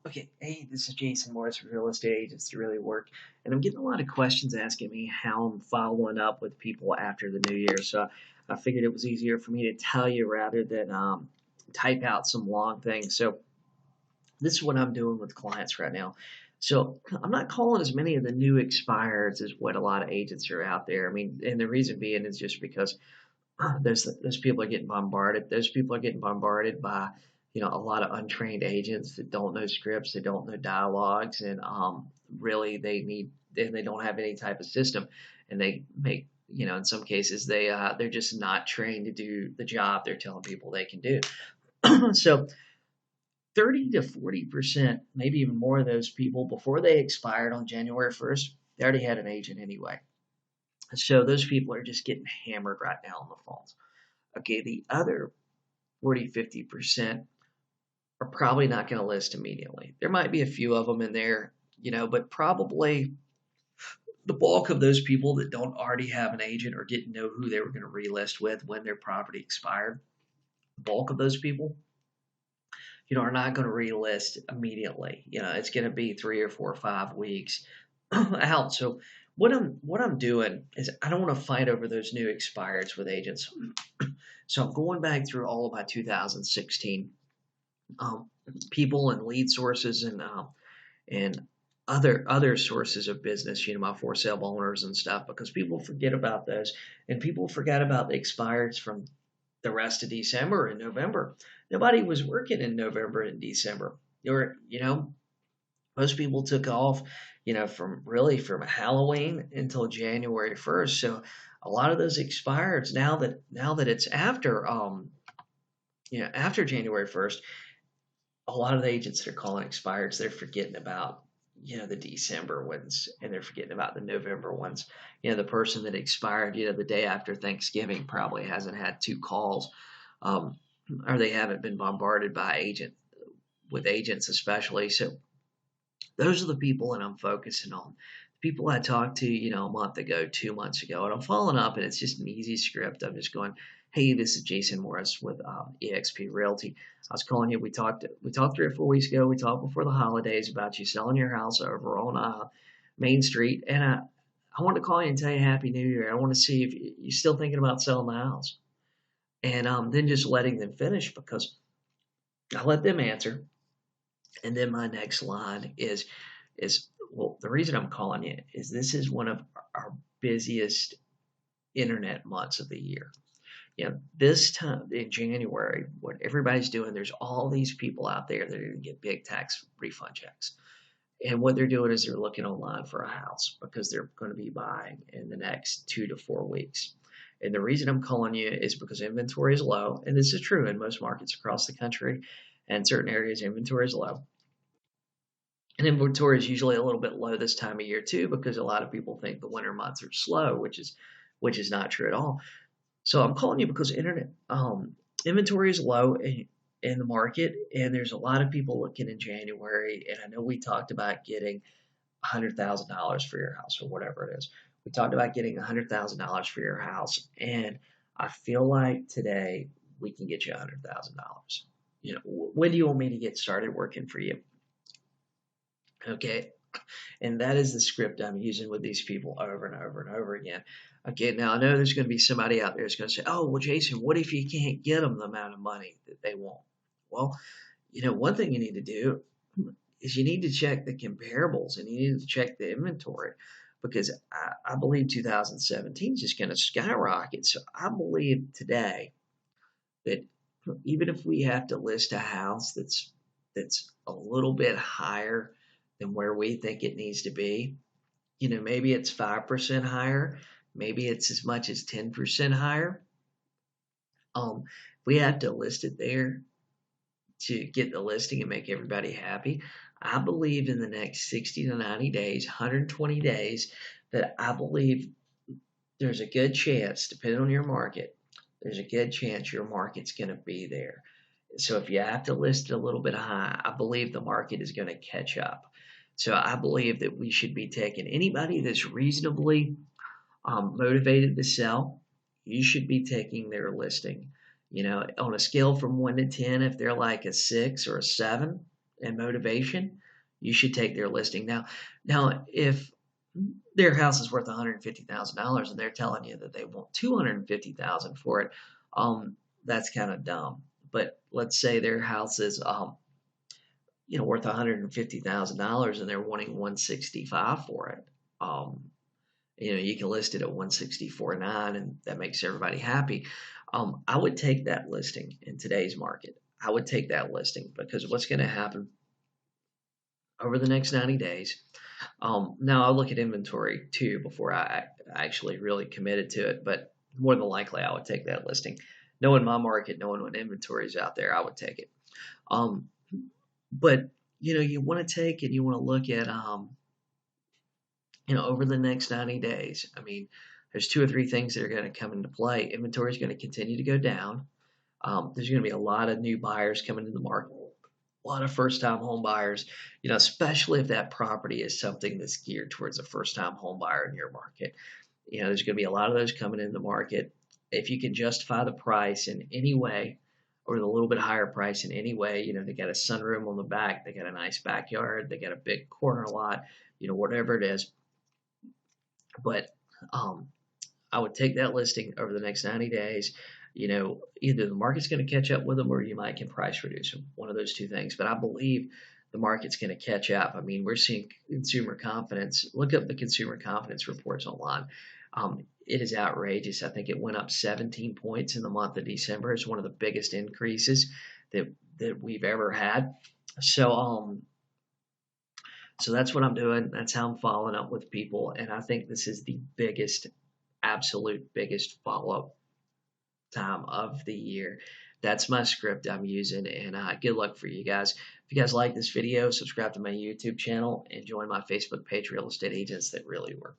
Okay, hey, this is Jason Morris from Real Estate Agents to Really Work, and I'm getting a lot of questions asking me how I'm following up with people after the new year. So I figured it was easier for me to tell you rather than type out some long things. So this is what I'm doing with clients right now. So I'm not calling as many of the new expireds as what a lot of agents are out there. I mean, and the reason being is just because those people are getting bombarded. Those people are getting bombarded by a lot of untrained agents that don't know scripts, they don't know dialogues, and really they don't have any type of system, and they make in some cases they're just not trained to do the job they're telling people they can do. So 30 to 40%, maybe even more of those people before they expired on January 1st, they already had an agent anyway. So those people are just getting hammered right now on the phones. Okay, the other 40, 50% are probably not going to list immediately. There might be a few of them in there, but probably the bulk of those people that don't already have an agent or didn't know who they were going to relist with when their property expired, the bulk of those people, are not going to relist immediately. It's going to be 3 or 4 or 5 weeks out. So what I'm doing is I don't want to fight over those new expireds with agents. So I'm going back through all of my 2016 um, people and lead sources and other sources of business, my for sale owners and stuff, because people forget about those, and people forgot about the expireds from the rest of December and November. Nobody was working in November and December. Most people took off, from Halloween until January 1st. So a lot of those expireds now that it's after January 1st, a lot of the agents that are calling expireds, they're forgetting about, the December ones, and they're forgetting about the November ones. The person that expired, the day after Thanksgiving probably hasn't had two calls, um, or they haven't been bombarded by agents especially. So those are the people that I'm focusing on. The people I talked to, a month ago, 2 months ago, and I'm following up, and it's just an easy script. I'm just going, "Hey, this is Jason Morris with EXP Realty. I was calling you. We talked 3 or 4 weeks ago. We talked before the holidays about you selling your house over on Main Street, and I want to call you and tell you Happy New Year. I want to see if you're still thinking about selling the house." And then just letting them finish, because I let them answer, and then my next line is well, the reason I'm calling you is this is one of our busiest internet months of the year. This time in January, what everybody's doing, there's all these people out there that are going to get big tax refund checks. And what they're doing is they're looking online for a house because they're going to be buying in the next 2 to 4 weeks. And the reason I'm calling you is because inventory is low, and this is true in most markets across the country, and certain areas inventory is low. And inventory is usually a little bit low this time of year too, because a lot of people think the winter months are slow, which is not true at all. So I'm calling you because internet inventory is low in the market, and there's a lot of people looking in January. And I know we talked about getting $100,000 for your house or whatever it is. We talked about getting $100,000 for your house, and I feel like today we can get you $100,000. When do you want me to get started working for you? Okay. And that is the script I'm using with these people over and over and over again. Okay, now I know there's going to be somebody out there who's going to say, "Oh, well, Jason, what if you can't get them the amount of money that they want?" Well, one thing you need to do is you need to check the comparables, and you need to check the inventory, because I believe 2017 is just going to skyrocket. So I believe today that even if we have to list a house that's a little bit higher than where we think it needs to be, maybe it's 5% higher, maybe it's as much as 10% higher. We have to list it there to get the listing and make everybody happy. I believe in the next 60 to 90 days, 120 days, that I believe there's a good chance, depending on your market, there's a good chance your market's going to be there. So if you have to list it a little bit high, I believe the market is going to catch up. So I believe that we should be taking anybody that's reasonably motivated to sell. You should be taking their listing. On a scale from 1 to 10, if they're like a 6 or a 7, and motivation, you should take their listing. Now, if their house is worth $150,000 and they're telling you that they want $250,000 for it, that's kind of dumb. But let's say their house is worth $150,000 and they're wanting 165 for it. You can list it at 164.9 and that makes everybody happy. I would take that listing in today's market. I would take that listing because what's going to happen over the next 90 days. Now I'll look at inventory too before I actually really committed to it, but more than likely I would take that listing. Knowing my market, knowing what inventory is out there, I would take it. But you want to take and you want to look at over the next 90 days. I mean, there's 2 or 3 things that are going to come into play. Inventory is going to continue to go down. There's going to be a lot of new buyers coming to the market, a lot of first-time home buyers, especially if that property is something that's geared towards a first-time home buyer in your market. There's going to be a lot of those coming into the market. If you can justify the price in any way, or the little bit higher price in any way, they got a sunroom on the back, they got a nice backyard, they got a big corner lot, whatever it is. But I would take that listing over the next 90 days. Either the market's going to catch up with them or you might can price reduce them. One of those 2 things. But I believe the market's going to catch up. I mean, we're seeing consumer confidence. Look up the consumer confidence reports online. It is outrageous. I think it went up 17 points in the month of December. It's one of the biggest increases that we've ever had. So that's what I'm doing. That's how I'm following up with people. And I think this is the absolute biggest follow-up time of the year. That's my script I'm using, and good luck for you guys. If you guys like this video, subscribe to my YouTube channel and join my Facebook page, Real Estate Agents That Really Work.